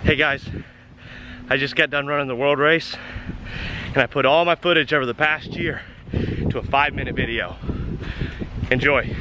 Hey guys, I just got done running the world race and I put all my footage over the past year to a 5-minute video. Enjoy.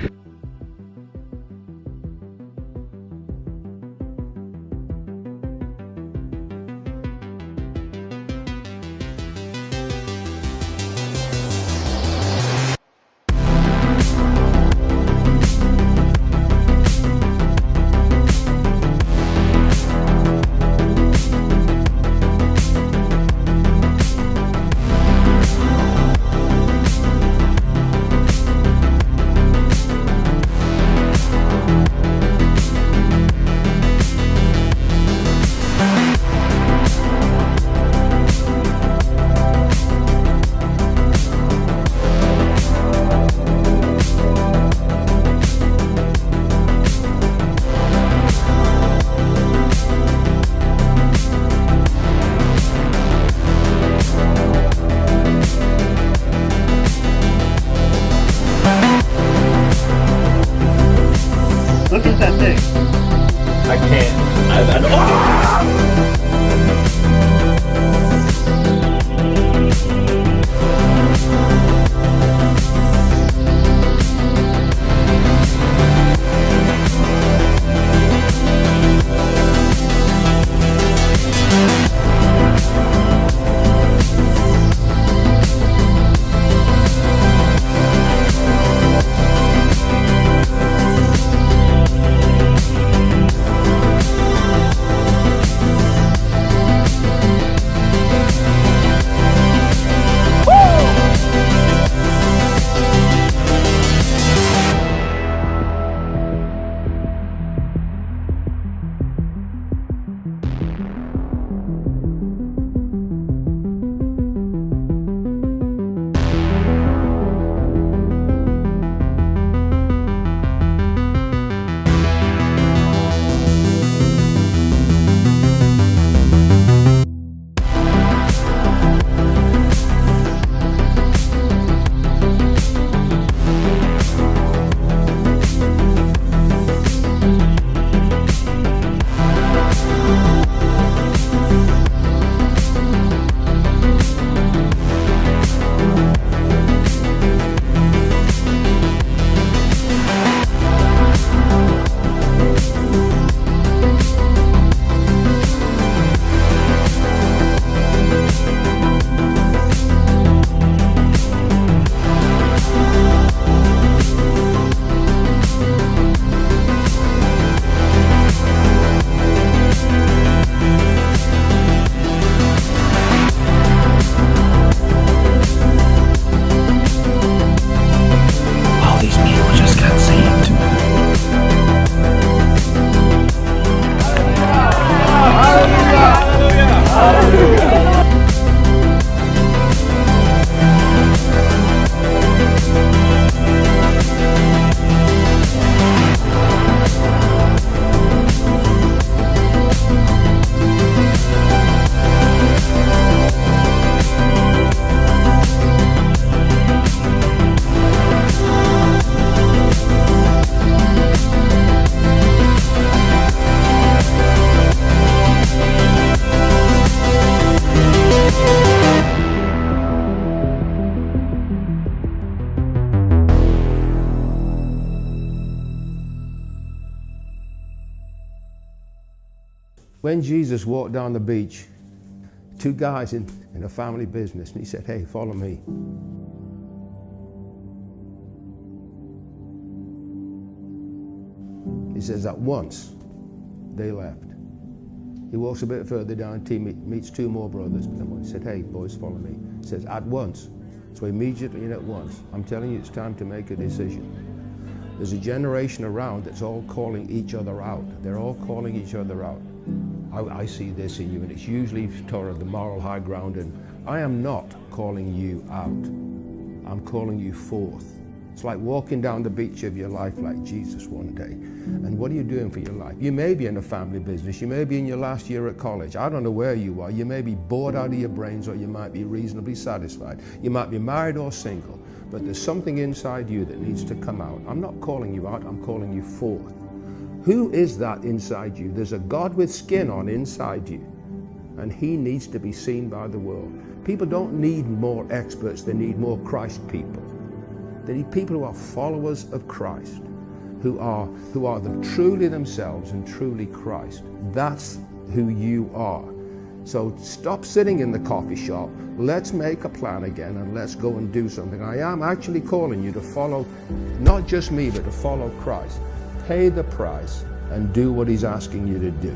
Look at that thing. I can't. When Jesus walked down the beach, two guys in a family business, and he said, "Hey, follow me." He says, at once, they left. He walks a bit further down, meets two more brothers. He said, "Hey, boys, follow me." He says, at once. So immediately and at once. I'm telling you, it's time to make a decision. There's a generation around that's all calling each other out. They're all calling each other out. I see this in you, and it's usually sort of the moral high ground, and I am not calling you out. I'm calling you forth. It's like walking down the beach of your life like Jesus one day. And what are you doing for your life? You may be in a family business. You may be in your last year at college. I don't know where you are. You may be bored out of your brains, or you might be reasonably satisfied. You might be married or single, but there's something inside you that needs to come out. I'm not calling you out, I'm calling you forth. Who is that inside you? There's a God with skin on inside you, and he needs to be seen by the world. People don't need more experts, they need more Christ people. They need people who are followers of Christ, who are truly themselves and truly Christ. That's who you are. So stop sitting in the coffee shop. Let's make a plan again and let's go and do something. I am actually calling you to follow, not just me, but to follow Christ. Pay the price and do what he's asking you to do.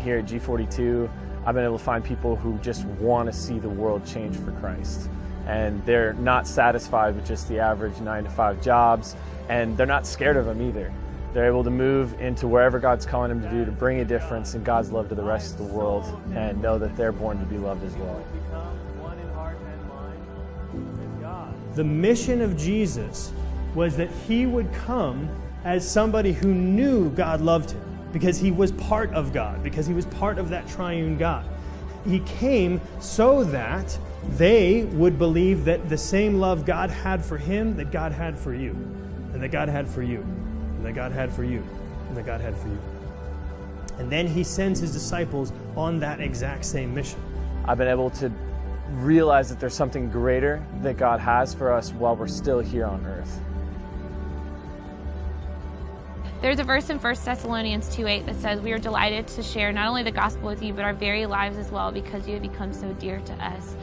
Here at G42, I've been able to find people who just want to see the world change for Christ. And they're not satisfied with just the average 9-to-5 jobs, and they're not scared of them either. They're able to move into wherever God's calling them to do, to bring a difference in God's love to the rest of the world, and know that they're born to be loved as well. The mission of Jesus was that he would come as somebody who knew God loved him, because he was part of God, because he was part of that triune God. He came so that they would believe that the same love God had for him, that God had for you, and that God had for you, and that God had for you, and that God had for you. And then he sends his disciples on that exact same mission. I've been able to realize that there's something greater that God has for us while we're still here on earth. There's a verse in 1 Thessalonians 2:8 that says, "We are delighted to share not only the gospel with you, but our very lives as well, because you have become so dear to us."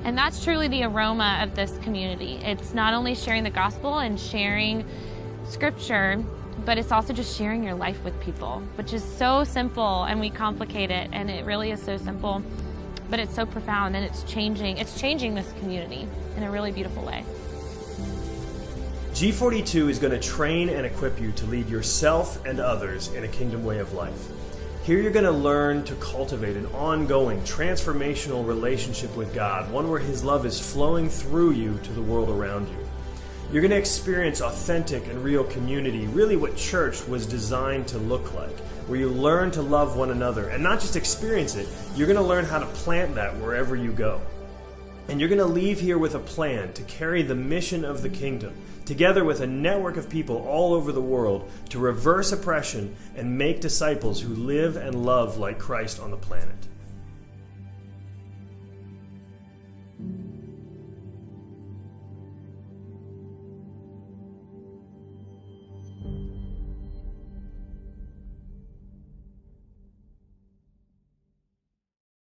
And that's truly the aroma of this community. It's not only sharing the gospel and sharing scripture, but it's also just sharing your life with people, which is so simple, and we complicate it, and it really is so simple, but it's so profound, and it's changing this community in a really beautiful way. G42 is going to train and equip you to lead yourself and others in a kingdom way of life. Here you're going to learn to cultivate an ongoing, transformational relationship with God, one where his love is flowing through you to the world around you. You're going to experience authentic and real community, really what church was designed to look like, where you learn to love one another, and not just experience it, you're going to learn how to plant that wherever you go. And you're going to leave here with a plan to carry the mission of the kingdom, together with a network of people all over the world, to reverse oppression and make disciples who live and love like Christ on the planet.